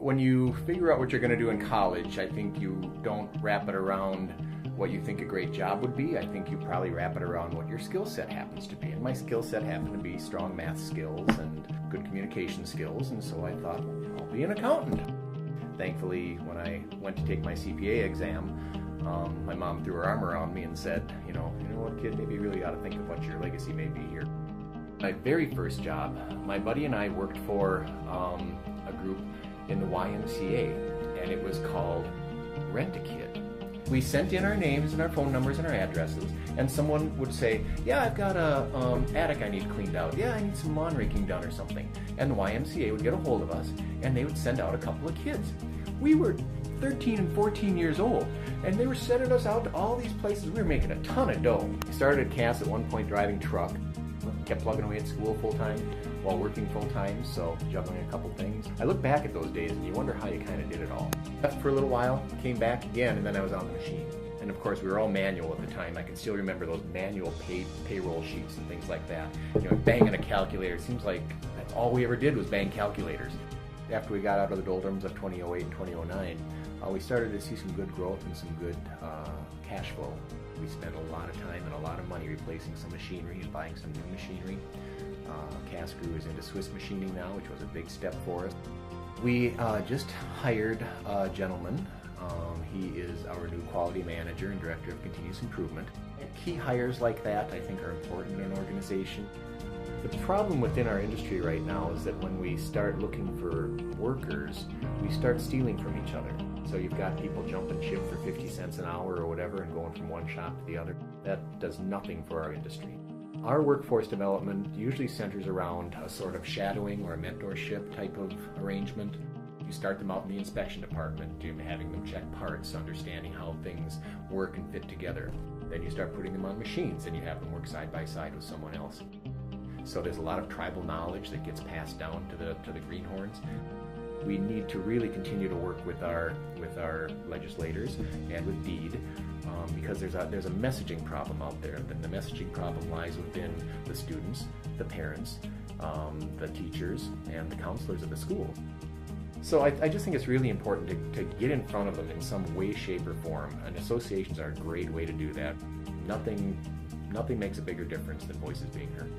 When you figure out what you're going to do in college, I think you don't wrap it around what you think a great job would be. I think you probably wrap it around what your skill set happens to be. And my skill set happened to be strong math skills and good communication skills, and so I thought, I'll be an accountant. Thankfully, when I went to take my CPA exam, my mom threw her arm around me and said, you know what, kid, maybe you really ought to think of what your legacy may be here. My very first job, my buddy and I worked for a group in the YMCA, and it was called Rent-A-Kid. We sent in our names and our phone numbers and our addresses, and someone would say, yeah, I've got a attic I need cleaned out. Yeah, I need some lawn raking done or something. And the YMCA would get a hold of us, and they would send out a couple of kids. We were 13 and 14 years old, and they were sending us out to all these places. We were making a ton of dough. I started at Cass at one point driving truck, kept plugging away at school full-time while working full-time, so juggling a couple things. I look back at those days and you wonder how you kind of did it all. Left for a little while, came back again, and then I was on the machine. And of course we were all manual at the time. I can still remember those manual payroll sheets and things like that. You know, banging a calculator. It seems like that's all we ever did was bang calculators. After we got out of the doldrums of 2008 and 2009, we started to see some good growth and some good cash flow. We spent a lot of time and a lot of money replacing some machinery and buying some new machinery. Cass Grew is into Swiss machining now, which was a big step for us. We just hired a gentleman. He is our new quality manager and director of continuous improvement. Key hires like that, I think, are important in an organization. The problem within our industry right now is that when we start looking for workers, we start stealing from each other. So you've got people jumping ship for 50 cents an hour or whatever and going from one shop to the other. That does nothing for our industry. Our workforce development usually centers around a sort of shadowing or a mentorship type of arrangement. You start them out in the inspection department, having them check parts, understanding how things work and fit together. Then you start putting them on machines and you have them work side by side with someone else. So there's a lot of tribal knowledge that gets passed down to the greenhorns. We need to really continue to work with our legislators and with DEED because there's a messaging problem out there. And the messaging problem lies within the students, the parents, the teachers, and the counselors of the school. So I just think it's really important to get in front of them in some way, shape, or form, and associations are a great way to do that. Nothing makes a bigger difference than voices being heard.